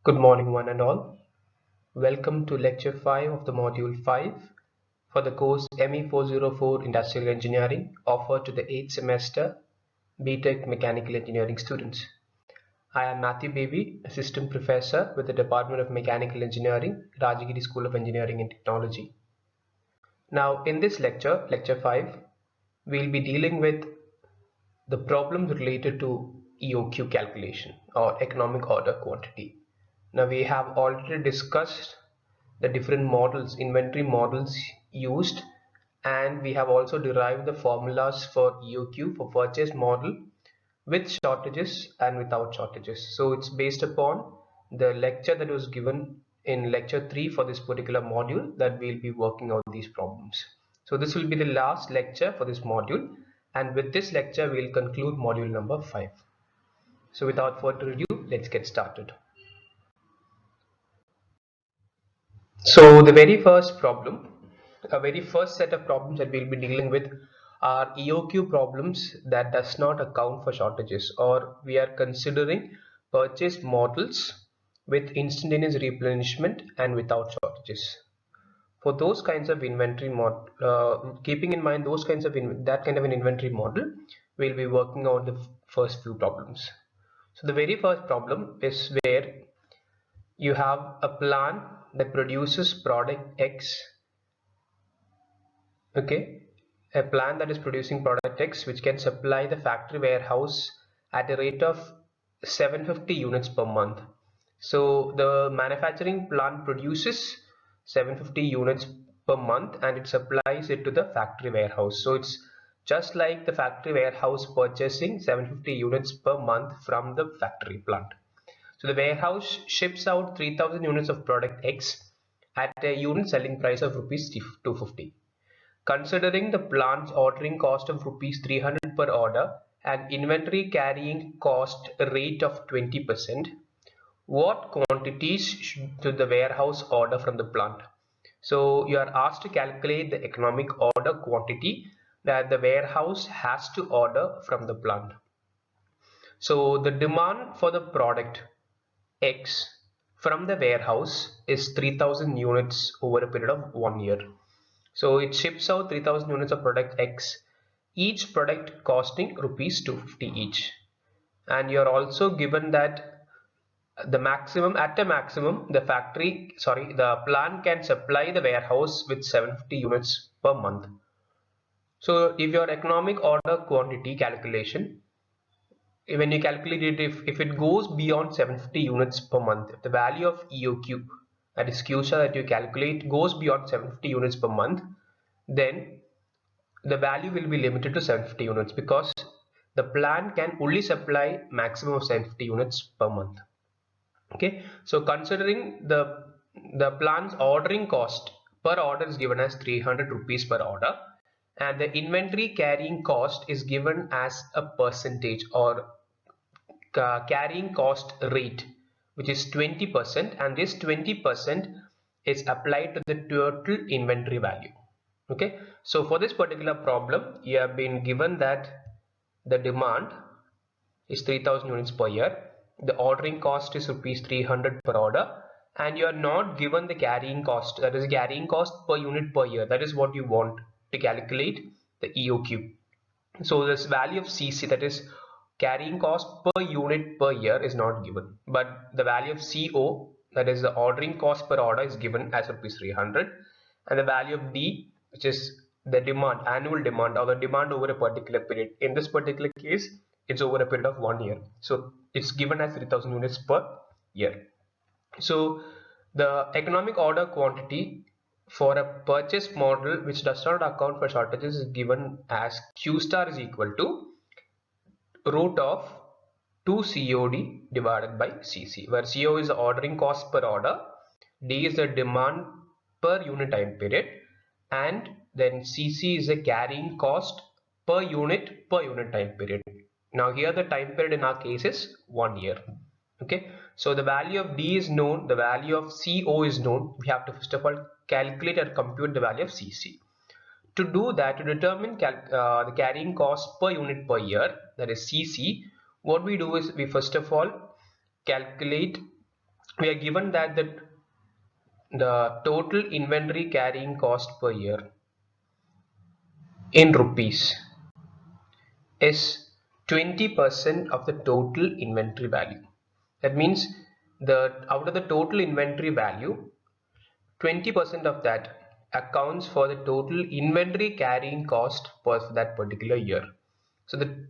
Good morning, one and all. Welcome to Lecture 5 of the Module 5 for the course ME404 Industrial Engineering offered to the 8th semester BTech Mechanical Engineering students. I am Mathew Baby, Assistant Professor with the Department of Mechanical Engineering, Rajagiri School of Engineering and Technology. Now, in this lecture, Lecture 5, we'll be dealing with the problems related to EOQ calculation or economic order quantity. Now we have already discussed the different models, inventory models used, and we have also derived the formulas for EOQ for purchase model with shortages and without shortages. So it's based upon the lecture that was given in lecture 3 for this particular module that we'll be working out these problems. So this will be the last lecture for this module, and with this lecture we'll conclude module number 5. So without further ado, let's get started. So the very first problem, a very first set of problems that we'll be dealing with are EOQ problems that does not account for shortages, or we are considering purchase models with instantaneous replenishment and without shortages. For those kinds of inventory model, keeping in mind those kinds of that kind of an inventory model, we'll be working on the first few problems. So the very first problem is where you have a plant that produces product X, okay, a plant that is producing product X which can supply the factory warehouse at a rate of 750 units per month. So the manufacturing plant produces 750 units per month and it supplies it to the factory warehouse. So it's just like the factory warehouse purchasing 750 units per month from the factory plant. So the warehouse ships out 3000 units of product X at a unit selling price of rupees 250. Considering the plant's ordering cost of rupees 300 per order and inventory carrying cost rate of 20%, what quantities should the warehouse order from the plant? So you are asked to calculate the economic order quantity that the warehouse has to order from the plant. So the demand for the product X from the warehouse is 3000 units over a period of 1 year. So it ships out 3000 units of product X, each product costing rupees 250 each. And you're also given that the maximum, at a maximum, the plant can supply the warehouse with 750 units per month. So if your economic order quantity calculation, when you calculate it, if it goes beyond 750 units per month, if the value of EOQ, that is Q star that you calculate, goes beyond 750 units per month, then the value will be limited to 750 units because the plant can only supply maximum of 750 units per month. Okay, so considering the plant's ordering cost per order is given as 300 rupees per order, and the inventory carrying cost is given as a percentage or carrying cost rate, which is 20%, and this 20% is applied to the total inventory value. Okay, so for this particular problem, you have been given that the demand is 3000 units per year, the ordering cost is rupees 300 per order, and you are not given the carrying cost, that is carrying cost per unit per year. That is what you want to calculate the EOQ. So this value of CC, that is carrying cost per unit per year, is not given, but the value of CO, that is the ordering cost per order, is given as rupees 300, and the value of D, which is the demand, annual demand, or the demand over a particular period. In this particular case, it's over a period of 1 year, so it's given as 3000 units per year. So the economic order quantity for a purchase model which does not account for shortages is given as Q star is equal to root of 2 COD divided by CC, where CO is the ordering cost per order, D is the demand per unit time period, and then CC is the carrying cost per unit time period. Now here the time period in our case is 1 year. Okay, so the value of D is known, the value of CO is known. We have to first of all calculate and compute the value of CC. To do that, to determine the carrying cost per unit per year, that is CC, what we do is we first of all calculate we are given that the total inventory carrying cost per year in rupees is 20% of the total inventory value. That means out of the total inventory value, 20% of that accounts for the total inventory carrying cost for that particular year. So the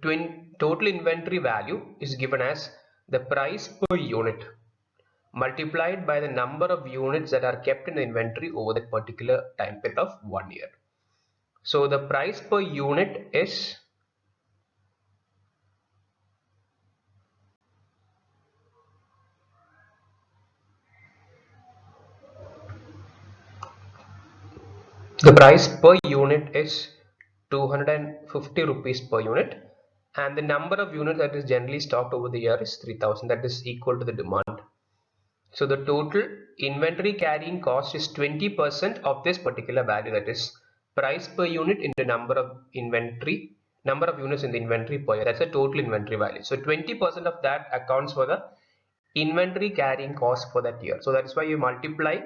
total inventory value is given as the price per unit multiplied by the number of units that are kept in the inventory over that particular time period of 1 year. So the price per unit is the price per unit is 250 rupees per unit, and the number of units that is generally stocked over the year is 3000, that is equal to the demand. So the total inventory carrying cost is 20% of this particular value, that is price per unit into number of units in the inventory per year. That's the total inventory value. So 20% of that accounts for the inventory carrying cost for that year. So that's why you multiply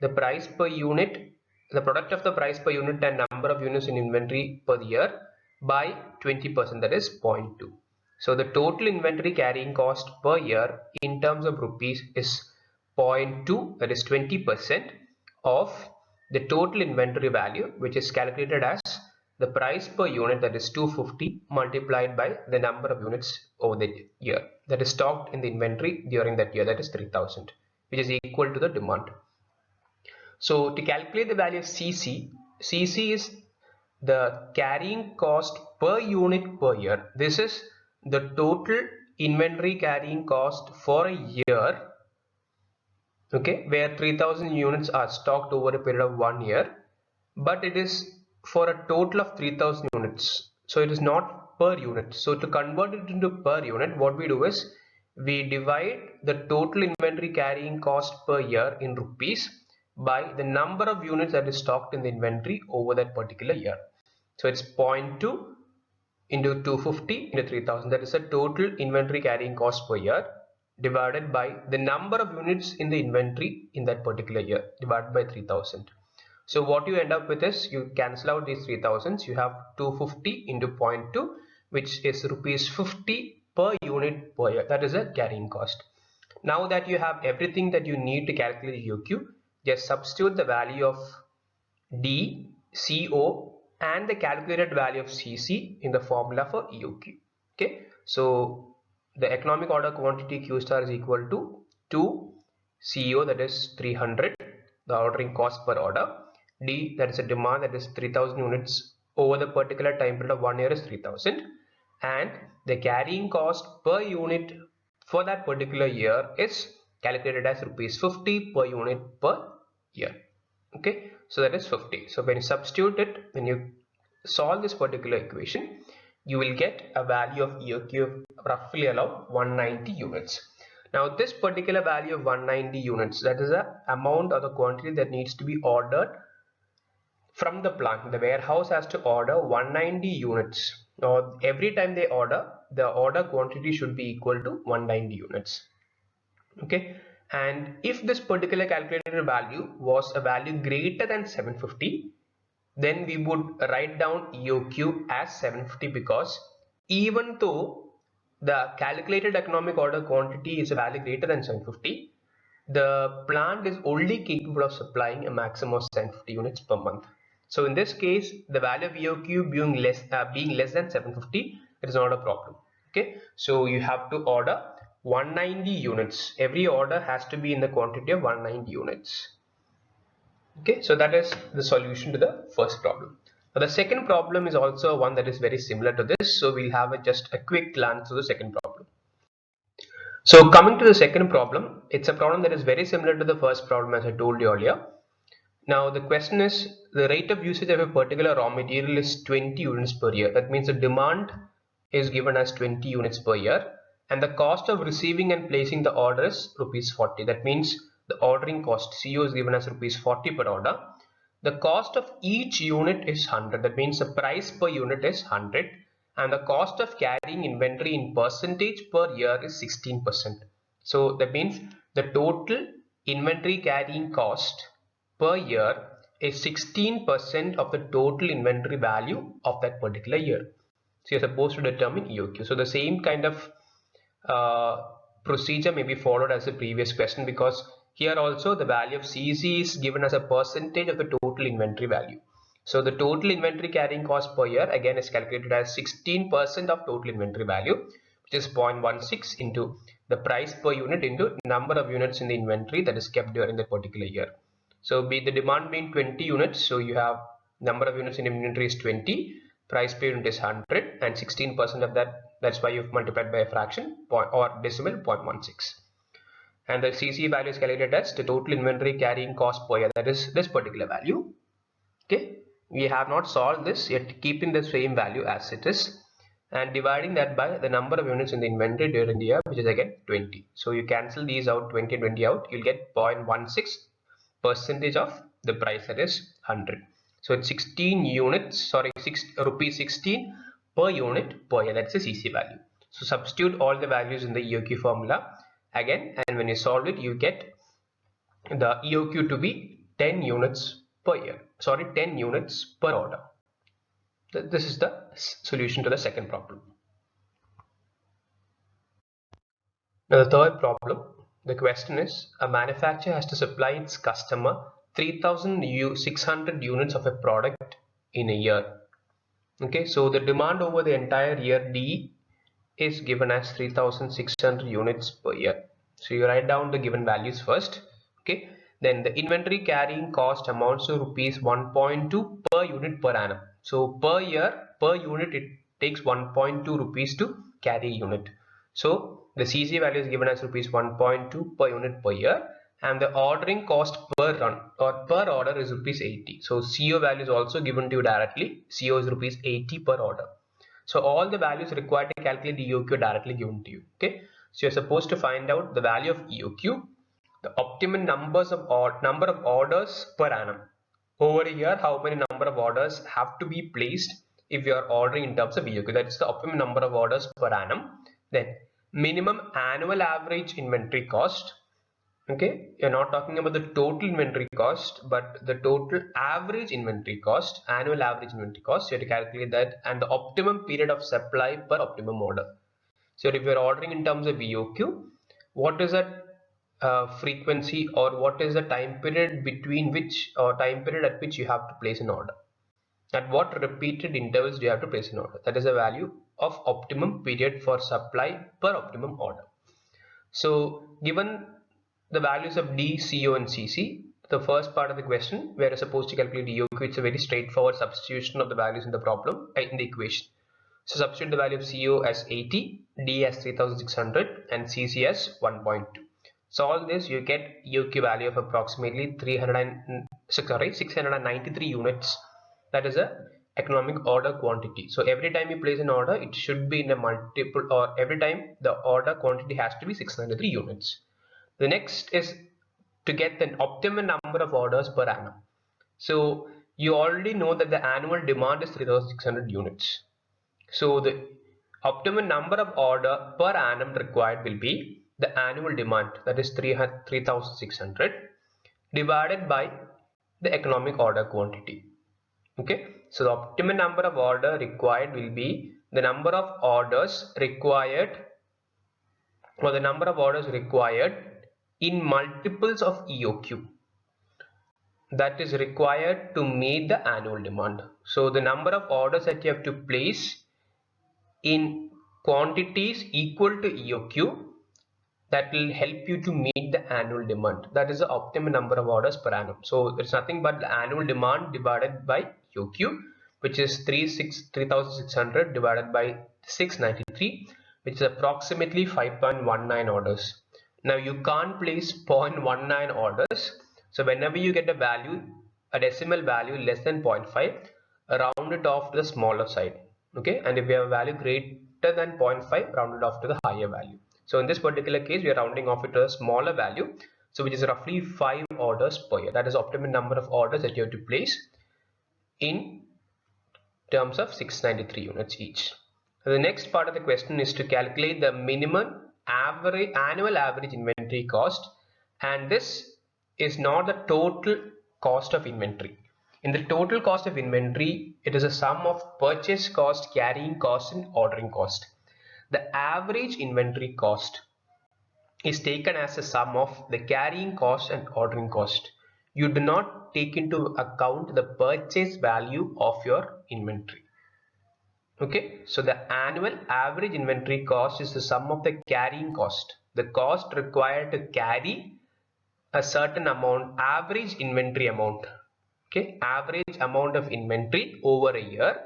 the price per unit, the product of the price per unit and number of units in inventory per year by 20%, that is 0.2. So the total inventory carrying cost per year in terms of rupees is 0.2, that is 20% of the total inventory value, which is calculated as the price per unit, that is 250, multiplied by the number of units over the year that is stocked in the inventory during that year, that is 3000, which is equal to the demand. So to calculate the value of CC is the carrying cost per unit per year. This is the total inventory carrying cost for a year, okay, where 3000 units are stocked over a period of 1 year, but it is for a total of 3000 units, so it is not per unit. So to convert it into per unit, what we do is we divide the total inventory carrying cost per year in rupees by the number of units that is stocked in the inventory over that particular year. So it's 0.2 into 250 into 3000, that is the total inventory carrying cost per year, divided by the number of units in the inventory in that particular year, divided by 3000. So what you end up with is, you cancel out these 3000s, you have 250 into 0.2, which is rupees 50 per unit per year. That is a carrying cost. Now that you have everything that you need to calculate EOQ, just substitute the value of D, CO and the calculated value of CC in the formula for EOQ. Okay, so the economic order quantity Q star is equal to 2 CO, that is 300, the ordering cost per order. D, that is a demand, that is 3000 units over the particular time period of 1 year is 3000, and the carrying cost per unit for that particular year is calculated as rupees 50 per unit per year. Okay, so that is 50. So when you substitute it, when you solve this particular equation, you will get a value of EOQ of roughly around 190 units. Now this particular value of 190 units, that is the amount or the quantity that needs to be ordered from the plant. The warehouse has to order 190 units. Now every time they order, the order quantity should be equal to 190 units. Okay, and if this particular calculated value was a value greater than 750, then we would write down EOQ as 750, because even though the calculated economic order quantity is a value greater than 750, the plant is only capable of supplying a maximum of 750 units per month. So in this case, the value of EOQ being less than 750, it is not a problem. Okay, so you have to order 190 units. Every order has to be in the quantity of 190 units. Okay, so that is the solution to the first problem. Now the second problem is also one that is very similar to this, so we'll have just a quick glance to the second problem. So coming to the second problem, it's a problem that is very similar to the first problem, as I told you earlier. Now the question is, the rate of usage of a particular raw material is 20 units per year. That means the demand is given as 20 units per year, and the cost of receiving and placing the order is rupees 40. That means the ordering cost, CO, is given as rupees 40 per order. The cost of each unit is 100. That means the price per unit is 100, and the cost of carrying inventory in percentage per year is 16%. So that means the total inventory carrying cost per year is 16% of the total inventory value of that particular year. So you're supposed to determine EOQ. So the same kind of procedure may be followed as the previous question, because here also the value of CC is given as a percentage of the total inventory value. So the total inventory carrying cost per year again is calculated as 16% of total inventory value, which is 0.16 into the price per unit into number of units in the inventory that is kept during that particular year. So be the demand being 20 units, so you have number of units in inventory is 20, price per unit is 100, and 16% of that, that's why you've multiplied by a fraction or decimal 0.16. And the CC value is calculated as the total inventory carrying cost per year, that is this particular value. Okay, we have not solved this yet, keeping the same value as it is and dividing that by the number of units in the inventory during the year, which is again 20. So you cancel these out, 20 and 20 out, you'll get 0.16 percentage of the price, that is 100. So it's 16 units, sorry, rupees 16 per unit per year. That's the CC value. So substitute all the values in the EOQ formula again, and when you solve it, you get the EOQ to be 10 units per year. Sorry, 10 units per order. This is the solution to the second problem. Now the third problem, the question is, a manufacturer has to supply its customer 3,600 units of a product in a year. Okay, so the demand over the entire year D is given as 3,600 units per year. So you write down the given values first. Okay, then the inventory carrying cost amounts to rupees 1.2 per unit per annum. So per year, per unit, it takes 1.2 rupees to carry a unit. So the CC value is given as rupees 1.2 per unit per year, and the ordering cost per run or per order is rupees 80. So CO value is also given to you directly. CO is rupees 80 per order. So all the values required to calculate the EOQ are directly given to you. Okay, so you're supposed to find out the value of EOQ, the optimum number of orders per annum. Over a year, how many number of orders have to be placed if you are ordering in terms of EOQ? That is the optimum number of orders per annum. Then minimum annual average inventory cost. Okay, you're not talking about the total inventory cost, but the total average inventory cost, annual average inventory cost. You have to calculate that, and the optimum period of supply per optimum order. So if you're ordering in terms of EOQ, what is that frequency, or what is the time period between which, or time period at which you have to place an order? At what repeated intervals do you have to place an order? That is a value of optimum period for supply per optimum order. So given the values of D, CO and CC, the first part of the question where you're supposed to calculate EOQ, it's a very straightforward substitution of the values in the problem, in the equation. So substitute the value of CO as 80, D as 3,600 and CC as 1.2. Solve this, you get EOQ value of approximately 693 units. That is a economic order quantity. So every time you place an order, it should be in a multiple, or every time the order quantity has to be 693 units. The next is to get the optimum number of orders per annum. So you already know that the annual demand is 3,600 units. So the optimum number of order per annum required will be the annual demand, that is 3,600 divided by the economic order quantity. Okay, so the optimum number of order required will be the number of orders required, or the number of orders required in multiples of EOQ that is required to meet the annual demand. So the number of orders that you have to place in quantities equal to EOQ, that will help you to meet the annual demand. That is the optimum number of orders per annum. So it's nothing but the annual demand divided by EOQ, which is 3,600 divided by 693, which is approximately 5.19 orders. Now you can't place 0.19 orders. So whenever you get a value, a decimal value less than 0.5, round it off to the smaller side. Okay, and if you have a value greater than 0.5, round it off to the higher value. So in this particular case, we are rounding off it to a smaller value, so which is roughly 5 orders per year. That is optimum number of orders that you have to place in terms of 693 units each. So the next part of the question is to calculate the minimum annual average inventory cost and this is not the total cost of inventory. In the total cost of inventory, it is a sum of purchase cost, carrying cost, and ordering cost. The average inventory cost is taken as a sum of the carrying cost and ordering cost. You do not take into account the purchase value of your inventory. Okay, so the annual average inventory cost is the sum of the carrying cost, the cost required to carry a certain amount, average inventory amount, okay, average amount of inventory over a year,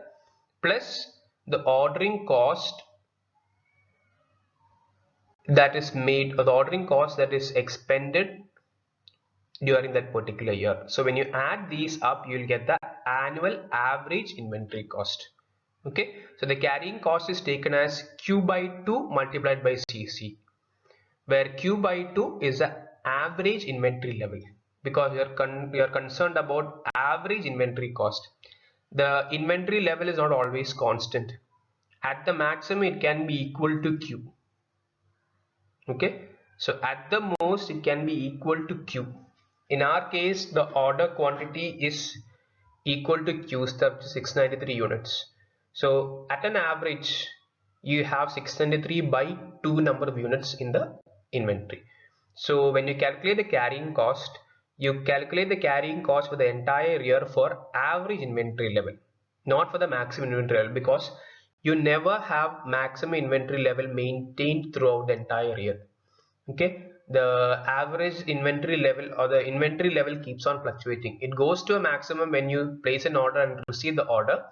plus the ordering cost that is made, or the ordering cost that is expended during that particular year. So when you add these up, you will get the annual average inventory cost. Okay, so the carrying cost is taken as Q by 2 multiplied by CC, where Q by 2 is the average inventory level, because you are concerned about average inventory cost. The inventory level is not always constant. At the maximum, it can be equal to Q. Okay, so at the most, it can be equal to Q. In our case, the order quantity is equal to Q, 693 units. So at an average, you have 693 by 2 number of units in the inventory. So when you calculate the carrying cost, you calculate the carrying cost for the entire year for average inventory level, not for the maximum inventory level, because you never have maximum inventory level maintained throughout the entire year. Okay, the average inventory level, or the inventory level, keeps on fluctuating. It goes to a maximum when you place an order and receive the order,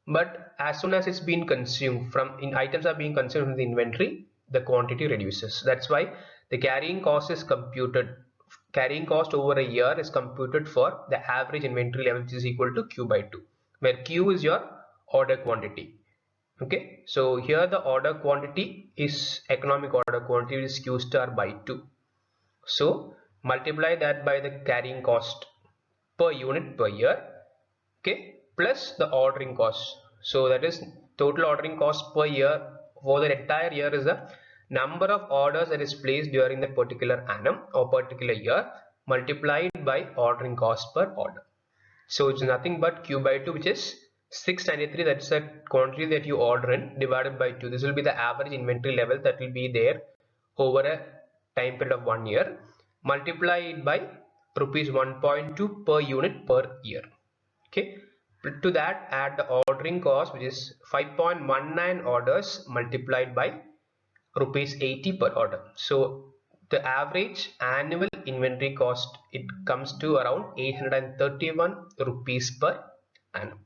but as soon as it's been consumed, items are being consumed from the inventory, the quantity reduces. That's why the carrying cost is computed. Carrying cost over a year is computed for the average inventory level, which is equal to Q by 2, where Q is your order quantity. Okay, so here the order quantity is economic order quantity, which is Q star by 2. So multiply that by the carrying cost per unit per year, okay, plus the ordering cost. So that is total ordering cost per year for the entire year is the number of orders that is placed during that particular annum or particular year, multiplied by ordering cost per order. So it's nothing but Q by 2, which is 693. That's the quantity that you order in, divided by 2. This will be the average inventory level that will be there over a time period of 1 year. Multiply it by rupees 1.2 per unit per year. Okay. To that, add the ordering cost, which is 5.19 orders multiplied by rupees 80 per order. So the average annual inventory cost, it comes to around 831 rupees per annum.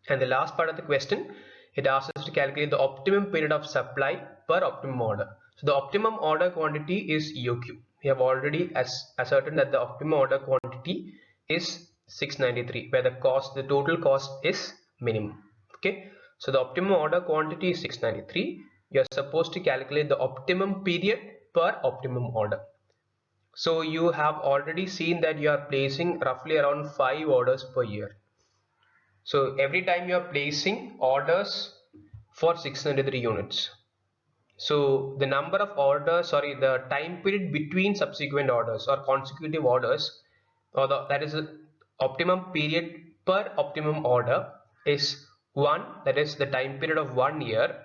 And the last part of the question, it asks us to calculate the optimum period of supply per optimum order. So the optimum order quantity is EOQ. We have already ascertained that the optimum order quantity is 693, where the total cost is minimum. Okay, so the optimum order quantity is 693. You are supposed to calculate the optimum period per optimum order. So you have already seen that you are placing roughly around 5 orders per year. So every time you are placing orders for 693 units. So the number of orders, the time period between subsequent orders or consecutive orders, or that is the optimum period per optimum order, is 1, that is the time period of 1 year,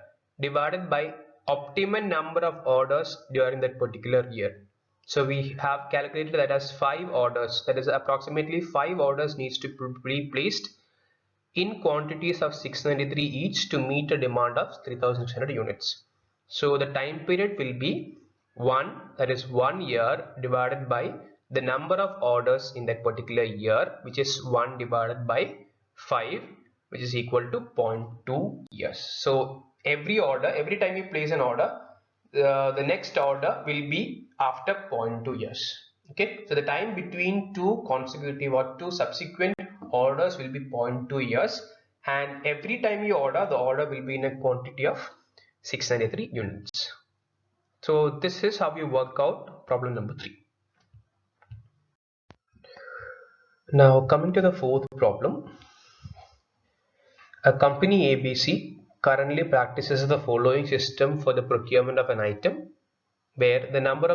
divided by optimum number of orders during that particular year. So we have calculated that as 5 orders, that is approximately 5 orders needs to be placed in quantities of 693 each to meet a demand of 3600 units. So the time period will be 1, that is 1 year, divided by the number of orders in that particular year, which is 1 divided by 5, which is equal to 0.2 years. So every time you place an order, the next order will be after 0.2 years. Okay, so the time between two consecutive or two subsequent orders will be 0.2 years, and every time you order, the order will be in a quantity of 693 units. So this is how you work out problem number 3. Now coming to the fourth problem. A company ABC currently practices the following system for the procurement of an item: where the number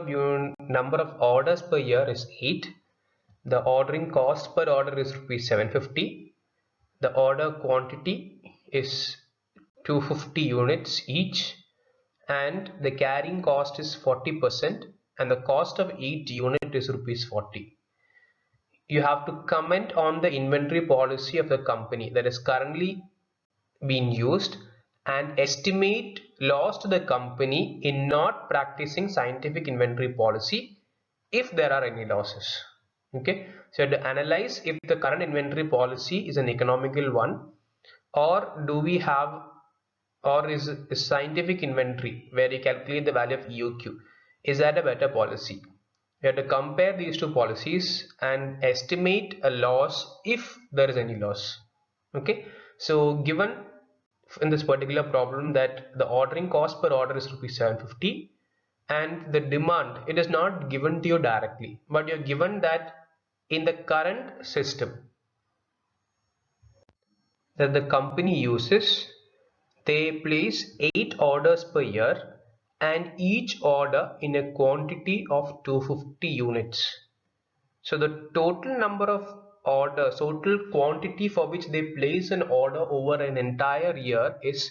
of orders per year is 8, the ordering cost per order is rupees 750, the order quantity is 250 units each, and the carrying cost is 40%, and the cost of each unit is rupees 40. You have to comment on the inventory policy of the company that is currently being used and estimate loss to the company in not practicing scientific inventory policy if there are any losses. Okay, so to analyze if the current inventory policy is an economical one, or do we have, or is scientific inventory where you calculate the value of EOQ, is that a better policy? You have to compare these two policies and estimate a loss if there is any loss. Okay, so given in this particular problem that the ordering cost per order is rupees 750 and the demand, it is not given to you directly, but you're given that in the current system that the company uses, they place 8 orders per year and each order in a quantity of 250 units. So the total number of orders, total quantity for which they place an order over an entire year is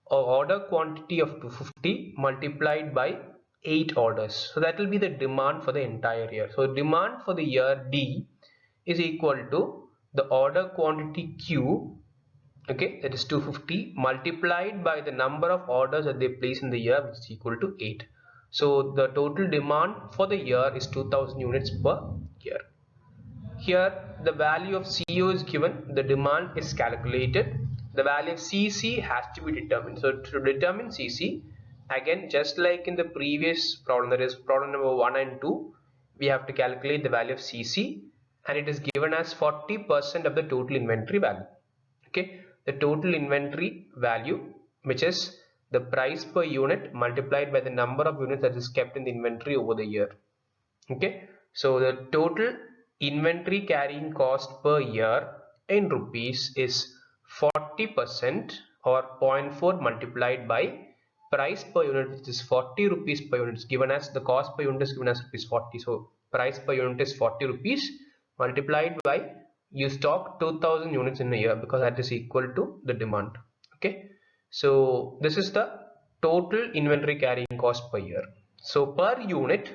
order quantity of 250 multiplied by 8 orders. So that will be the demand for the entire year. So demand for the year D is equal to the order quantity Q, okay, that is 250 multiplied by the number of orders that they place in the year, which is equal to 8. So the total demand for the year is 2000 units per year. Here the value of CO is given, the demand is calculated, the value of CC has to be determined. So to determine CC, again just like in the previous problem, that is problem number 1 and 2, we have to calculate the value of CC and it is given as 40% of the total inventory value. Okay, the total inventory value, which is the price per unit multiplied by the number of units that is kept in the inventory over the year. Okay, so the total inventory carrying cost per year in rupees is 40% or 0.4 multiplied by price per unit, which is 40 rupees per unit, is given as the cost per unit is given as rupees 40. So price per unit is 40 rupees multiplied by, you stock 2000 units in a year because that is equal to the demand. Okay, so this is the total inventory carrying cost per year. So per unit,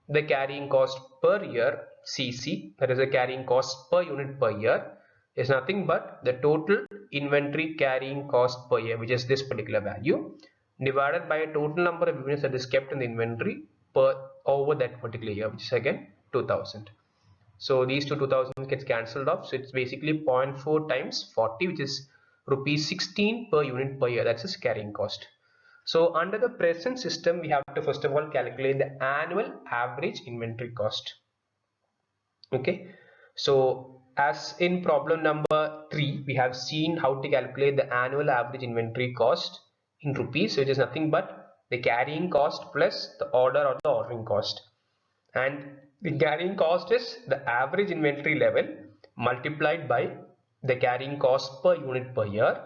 the carrying cost per year, CC, that is the carrying cost per unit per year, is nothing but the total inventory carrying cost per year, which is this particular value, divided by a total number of units that is kept in the inventory per over that particular year, which is again 2000. So these 2000 gets cancelled off, so it's basically 0.4 times 40, which is rupees 16 per unit per year. That's its carrying cost. So under the present system, we have to first of all calculate the annual average inventory cost. Okay, so as in problem number 3, we have seen how to calculate the annual average inventory cost in rupees, which is nothing but the carrying cost plus the order or the ordering cost. And the carrying cost is the average inventory level multiplied by the carrying cost per unit per year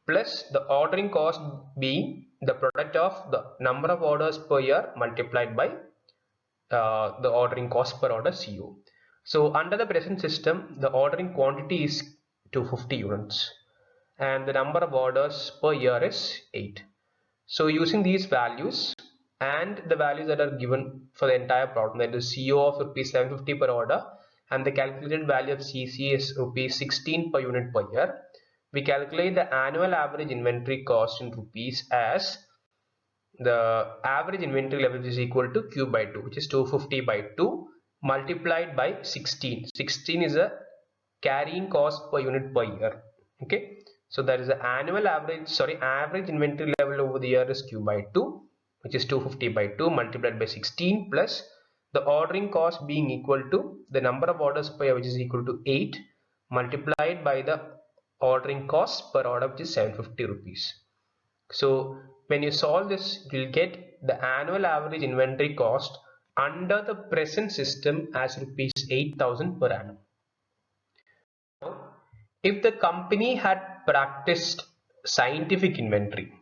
plus the ordering cost being the product of the number of orders per year multiplied by the ordering cost per order CO. So under the present system, the ordering quantity is 250 units and the number of orders per year is 8. So using these values and the values that are given for the entire problem, that is CO of rupees 750 per order and the calculated value of CC is rupees 16 per unit per year, we calculate the annual average inventory cost in rupees as the average inventory level is equal to Q by 2, which is 250 by 2 multiplied by 16. 16 is a carrying cost per unit per year. Okay, so that is the annual average, average inventory level over the year is Q by 2, which is 250 by 2 multiplied by 16 plus the ordering cost being equal to the number of orders per year, which is equal to 8 multiplied by the ordering cost per order, which is 750 rupees. So when you solve this, you will get the annual average inventory cost under the present system as rupees 8,000 per annum. Now, if the company had practiced scientific inventory,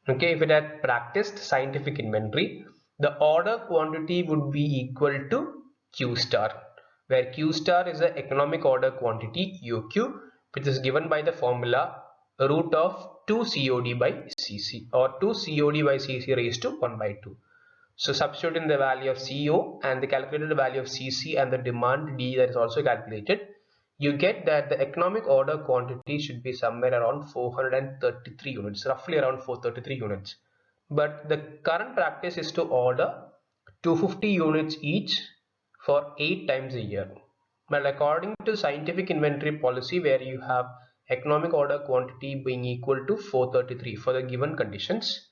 okay, if it had practiced scientific inventory, the order quantity would be equal to Q star, where Q star is the economic order quantity UQ, which is given by the formula root of 2 COD by CC, or 2 COD by CC raised to 1 by 2. So substitute in the value of CO and the calculated value of CC and the demand D that is also calculated. You get that the economic order quantity should be somewhere around 433 units, roughly around 433 units. But the current practice is to order 250 units each for 8 times a year. But according to scientific inventory policy, where you have economic order quantity being equal to 433 for the given conditions,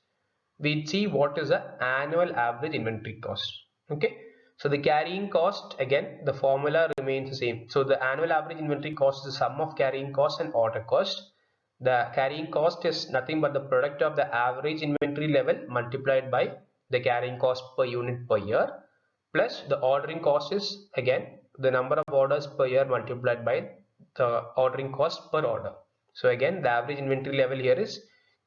we see what is the annual average inventory cost. Okay, so the carrying cost, again the formula remains the same. So the annual average inventory cost is the sum of carrying cost and order cost. The carrying cost is nothing but the product of the average inventory level multiplied by the carrying cost per unit per year, plus the ordering cost is again the number of orders per year multiplied by the ordering cost per order. So again the average inventory level here is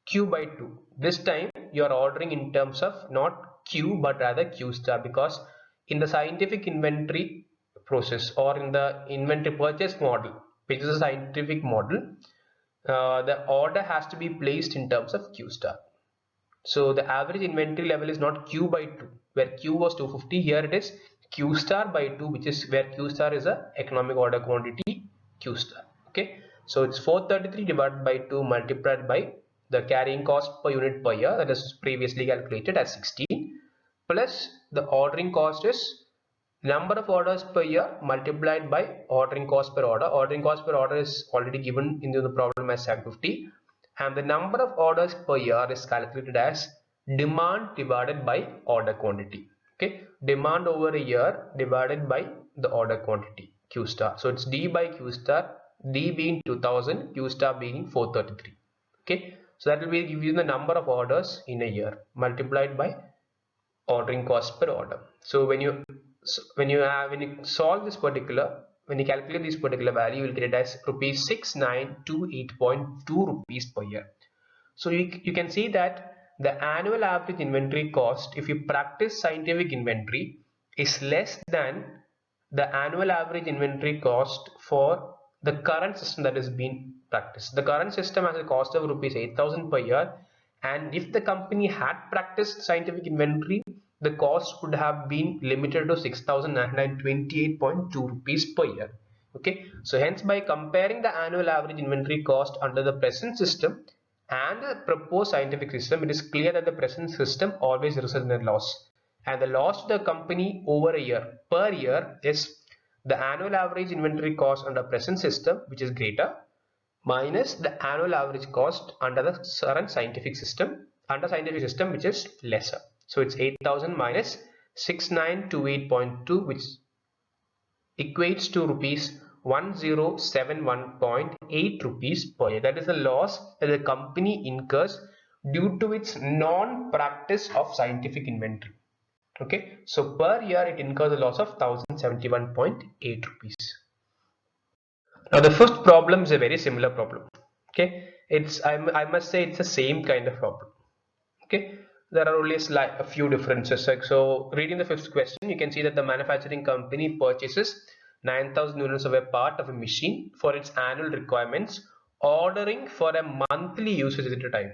Q by 2. This time you are ordering in terms of not Q but rather Q star, because in the scientific inventory process or in the inventory purchase model, which is a scientific model, the order has to be placed in terms of Q star. So the average inventory level is not Q by 2, where Q was 250, here it is Q star by 2, which is where Q star is a economic order quantity Q star. Okay, so it's 433 divided by 2 multiplied by the carrying cost per unit per year, that is previously calculated as 16, plus the ordering cost is number of orders per year multiplied by ordering cost per order. Ordering cost per order is already given in the problem as 750, and the number of orders per year is calculated as demand divided by order quantity. Okay, demand over a year divided by the order quantity Q star. So it's D by Q star, D being 2000, Q star being 433. Okay, so that will be give you the number of orders in a year multiplied by ordering cost per order. So when you solve this particular, when you calculate this particular value, you will get it as rupees 6928.2 rupees per year. So you can see that the annual average inventory cost, if you practice scientific inventory, is less than the annual average inventory cost for the current system that is being practiced. The current system has a cost of rupees 8,000 per year, and if the company had practiced scientific inventory, the cost would have been limited to 6,928.2 rupees per year. Okay, so hence by comparing the annual average inventory cost under the present system and the proposed scientific system, it is clear that the present system always results in a loss, and the loss to the company over a year per year is the annual average inventory cost under present system, which is greater, minus the annual average cost under the current scientific system, which is lesser. So it's 8,000 minus 6928.2, which equates to rupees 1071.8 rupees per year. That is the loss that the company incurs due to its non-practice of scientific inventory. Okay, so per year it incurs a loss of 1071.8 rupees. Now the first problem is a very similar problem. Okay, I must say it's the same kind of problem. Okay, there are only a few differences. So reading the fifth question, you can see that the manufacturing company purchases 9,000 units of a part of a machine for its annual requirements, ordering for a monthly usage at a time,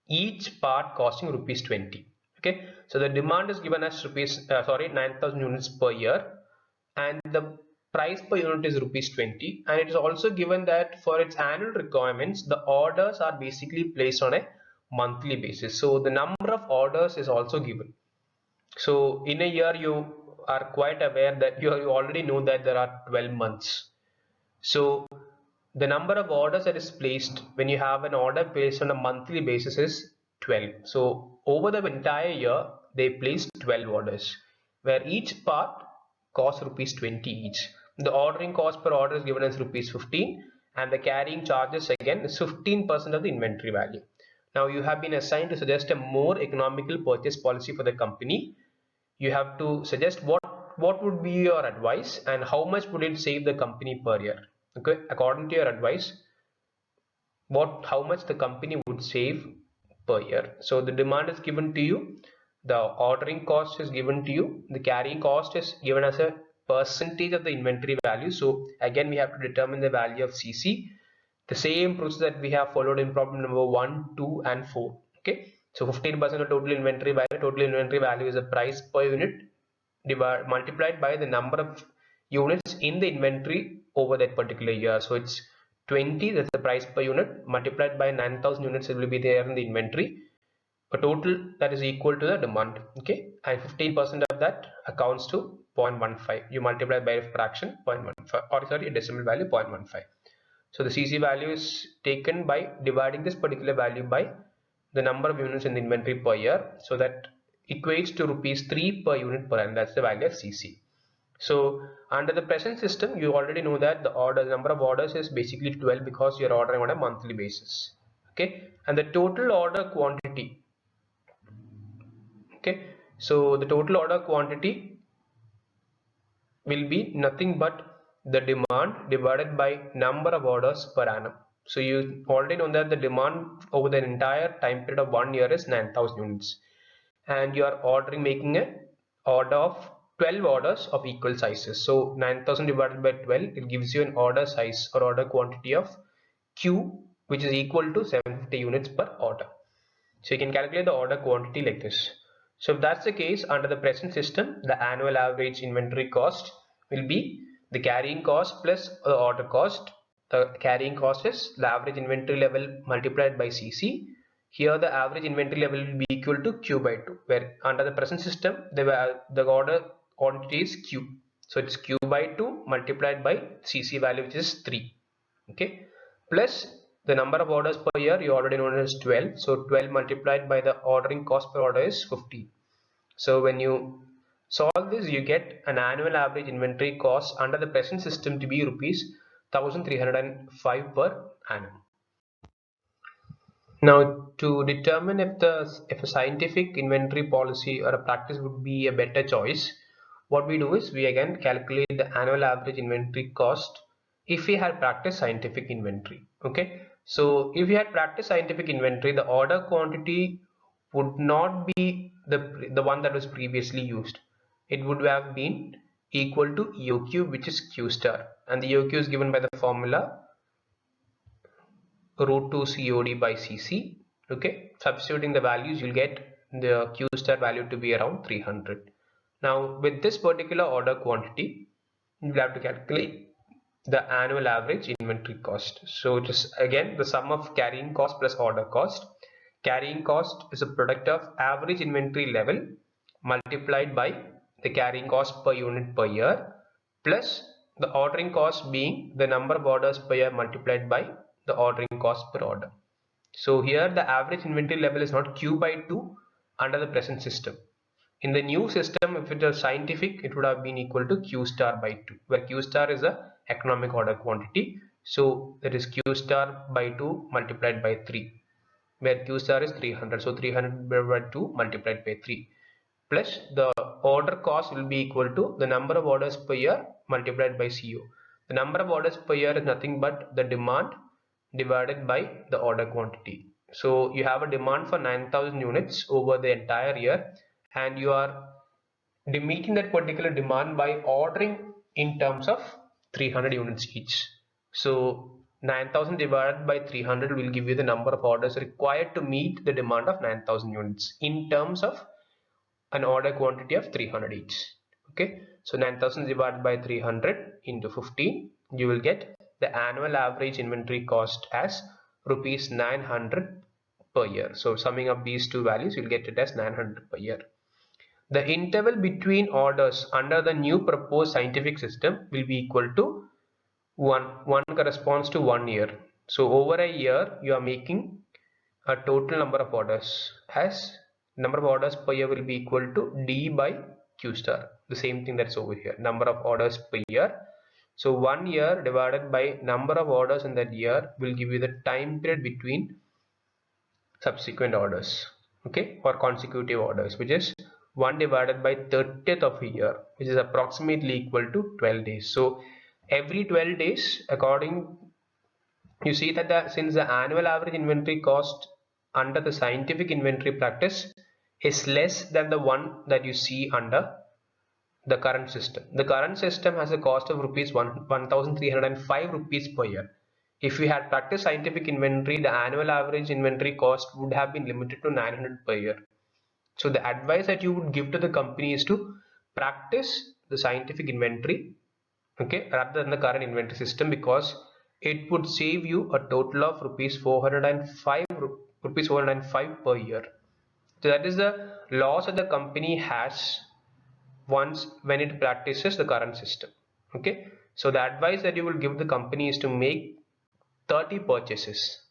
each part costing rupees 20. Okay, so the demand is given as 9,000 units per year, and the price per unit is rupees 20, and it is also given that for its annual requirements the orders are basically placed on a monthly basis. So the number of orders is also given. So in a year you are quite aware that you already know that there are 12 months. So the number of orders that is placed when you have an order placed on a monthly basis is 12. So over the entire year they placed 12 orders, where each part costs rupees 20 each. The ordering cost per order is given as rupees 15, and the carrying charges again is 15% of the inventory value. Now you have been assigned to suggest a more economical purchase policy for the company. You have to suggest what would be your advice and how much would it save the company per year. Okay, according to your advice, how much the company would save per year. So the demand is given to you. the ordering cost is given to you, the carrying cost is given as a percentage of the inventory value. So again we have to determine the value of CC, the same process that we have followed in problem number 1, 2 and 4. Okay, so 15% of total inventory value is the price per unit multiplied by the number of units in the inventory over that particular year. So it's 20, that's the price per unit, multiplied by 9,000 units it will be there in the inventory, a total that is equal to the demand. Okay, and 15% of that accounts to 0.15. You multiply by a fraction 0.15, or sorry, a decimal value 0.15. So the CC value is taken by dividing this particular value by the number of units in the inventory per year. So that equates to rupees 3 per unit per annum. That's the value of CC. So under the present system, you already know that the number of orders is basically 12 because you're ordering on a monthly basis. Okay, and the total order quantity. Okay, so the total order quantity will be nothing but the demand divided by number of orders per annum. So you already know that the demand over the entire time period of 1 year is 9,000 units, and you are making a order of 12 orders of equal sizes. So 9,000 divided by 12, it gives you an order size or order quantity of Q, which is equal to 750 units per order. So you can calculate the order quantity like this. So if that's the case, under the present system, the annual average inventory cost will be the carrying cost plus the order cost. The carrying cost is the average inventory level multiplied by CC. Here the average inventory level will be equal to Q by 2, where under the present system, the order quantity is Q. So it's Q by 2 multiplied by CC value, which is 3. Okay, plus the number of orders per year you already know as 12. So 12 multiplied by the ordering cost per order is 50. So when you solve this, you get an annual average inventory cost under the present system to be rupees 1,305 per annum. Now, to determine if a scientific inventory policy or a practice would be a better choice, what we do is we again calculate the annual average inventory cost if we had practiced scientific inventory. Okay, so if we had practiced scientific inventory, the order quantity would not be the one that was previously used. It would have been equal to EOQ, which is Q star, and the EOQ is given by the formula root 2 COD by CC. Okay, substituting the values, you'll get the Q star value to be around 300. Now with this particular order quantity, you will have to calculate the annual average inventory cost. So it is again the sum of carrying cost plus order cost. Carrying cost is a product of average inventory level multiplied by the carrying cost per unit per year, plus the ordering cost being the number of orders per year multiplied by the ordering cost per order. So here the average inventory level is not Q by 2 under the present system. In the new system, if it was scientific, it would have been equal to Q star by 2, where Q star is a economic order quantity. So that is Q star by 2 multiplied by 3, where Q star is 300. So 300 by 2 multiplied by 3, plus the order cost will be equal to the number of orders per year multiplied by CO. The number of orders per year is nothing but the demand divided by the order quantity. So you have a demand for 9,000 units over the entire year, and you are meeting that particular demand by ordering in terms of 300 units each. So 9,000 divided by 300 will give you the number of orders required to meet the demand of 9,000 units in terms of an order quantity of 300 each. Okay, so 9,000 divided by 300 into 15, you will get the annual average inventory cost as rupees 900 per year. So summing up these two values, you'll get it as 900 per year. The interval between orders under the new proposed scientific system will be equal to 1. 1 corresponds to 1 year. So over a year, you are making a total number of orders, as number of orders per year will be equal to D by Q star. The same thing that's over here, number of orders per year. So 1 year divided by number of orders in that year will give you the time period between subsequent orders, okay, or consecutive orders, which is 1 divided by 30th of a year, which is approximately equal to 12 days. So every 12 days, you see that since the annual average inventory cost under the scientific inventory practice is less than the one that you see under the current system. The current system has a cost of rupees 1,305 rupees per year. If we had practiced scientific inventory, the annual average inventory cost would have been limited to 900 per year. So the advice that you would give to the company is to practice the scientific inventory, okay, rather than the current inventory system, because it would save you a total of rupees 405 per year. So that is the loss that the company has once when it practices the current system. Okay, so the advice that you will give the company is to make 30 purchases.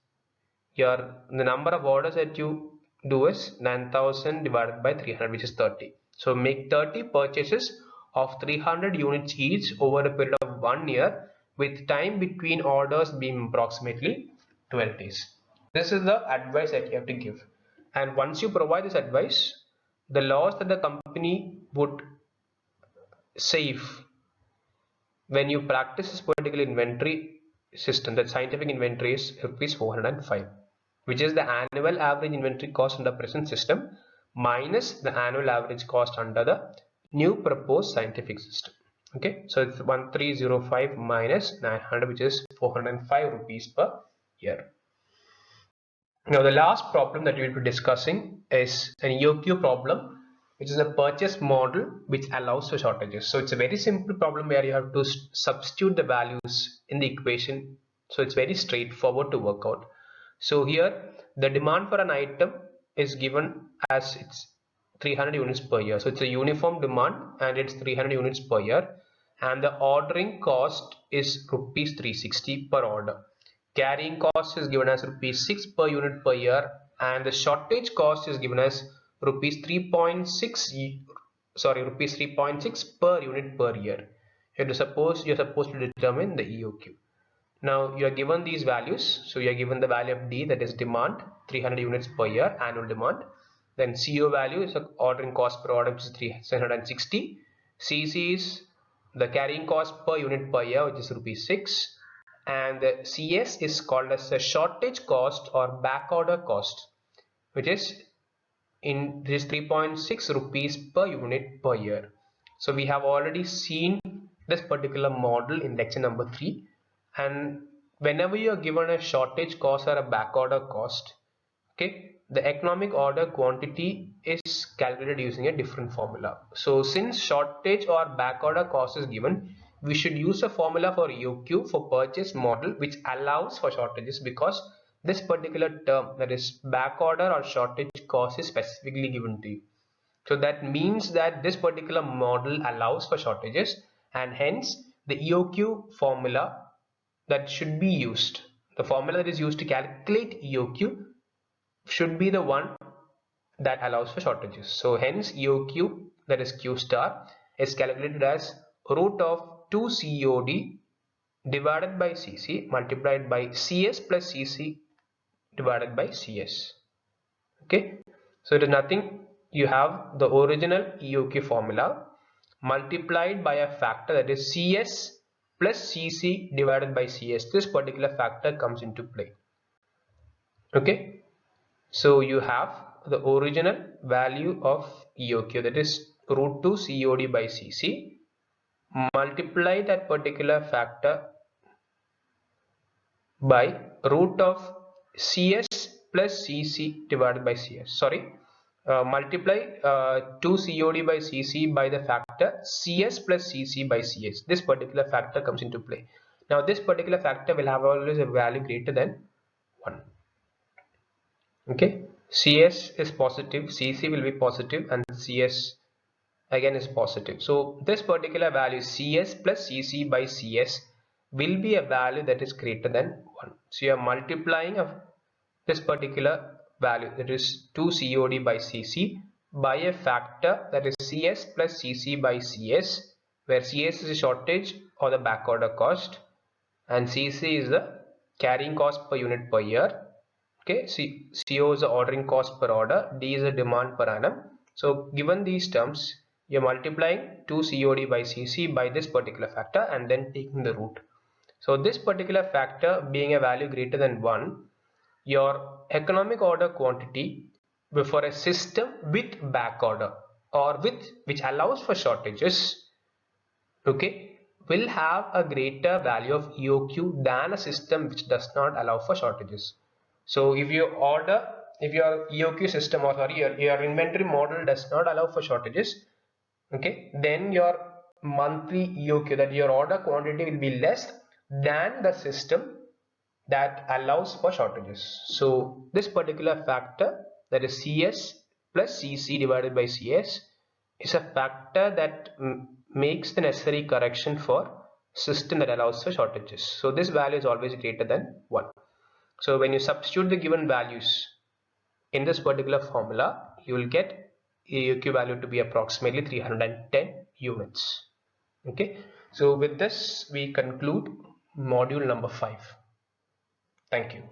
The number of orders that you do is 9,000 divided by 300, which is 30. So make 30 purchases of 300 units each over a period of 1 year, with time between orders being approximately 12 days. This is the advice that you have to give. And once you provide this advice, the loss that the company would save when you practice this particular inventory system, that scientific inventory, is rupees 405, which is the annual average inventory cost under present system minus the annual average cost under the new proposed scientific system. Okay, so it's 1305 minus 900, which is 405 rupees per year. Now the last problem that we will be discussing is an EQO problem, which is a purchase model which allows for shortages. So it's a very simple problem where you have to substitute the values in the equation. So it's very straightforward to work out. So here the demand for an item is given as it's 300 units per year. So it's a uniform demand and it's 300 units per year, and the ordering cost is rupees 360 per order. Carrying cost is given as rupees 6 per unit per year, and the shortage cost is given as rupees 3.6 per unit per year. You're supposed to determine the EOQ. Now you are given these values. So you are given the value of D, that is demand, 300 units per year, annual demand. Then CO value is the ordering cost per order, which is 360. CC is the carrying cost per unit per year, which is rupees 6. And the CS is called as the shortage cost or back order cost, which is 3.6 rupees per unit per year. So we have already seen this particular model in lecture number 3, and whenever you are given a shortage cost or a back order cost, okay, the economic order quantity is calculated using a different formula. So since shortage or back order cost is given, we should use a formula for EOQ for purchase model which allows for shortages, because this particular term, that is back order or shortage cost, is specifically given to you. So that means that this particular model allows for shortages, and hence the EOQ formula that should be used, the formula that is used to calculate EOQ, should be the one that allows for shortages. So hence EOQ, that is Q star, is calculated as root of 2 COD divided by CC multiplied by CS plus CC divided by CS. Okay, so it is nothing. You have the original EOQ formula multiplied by a factor, that is CS plus CC divided by CS. This particular factor comes into play. Okay, so you have the original value of EOQ, that is root 2 COD by CC, multiply that particular factor by root of CS plus CC divided by CS. Multiply 2 COD by CC by the factor CS plus CC by CS. This particular factor comes into play. Now this particular factor will have always a value greater than 1. Okay, CS is positive, CC will be positive, and CS again is positive. So this particular value CS plus CC by CS will be a value that is greater than 1. So you are multiplying this particular value, that is 2 COD by CC, by a factor, that is CS plus CC by CS, where CS is a shortage or the back order cost, and CC is the carrying cost per unit per year. Okay, CO is the ordering cost per order, D is the demand per annum. So given these terms, you're multiplying 2 COD by CC by this particular factor and then taking the root. So this particular factor being a value greater than 1, your economic order quantity for a system with back order or which allows for shortages, okay, will have a greater value of EOQ than a system which does not allow for shortages. So if your EOQ system, or sorry, your inventory model does not allow for shortages, okay, then your monthly EOQ, that your order quantity will be less than the system that allows for shortages. So this particular factor, that is CS plus CC divided by CS, is a factor that makes the necessary correction for system that allows for shortages. So this value is always greater than 1. So when you substitute the given values in this particular formula, you will get EOQ value to be approximately 310 units. Okay, so with this we conclude module number 5. Thank you.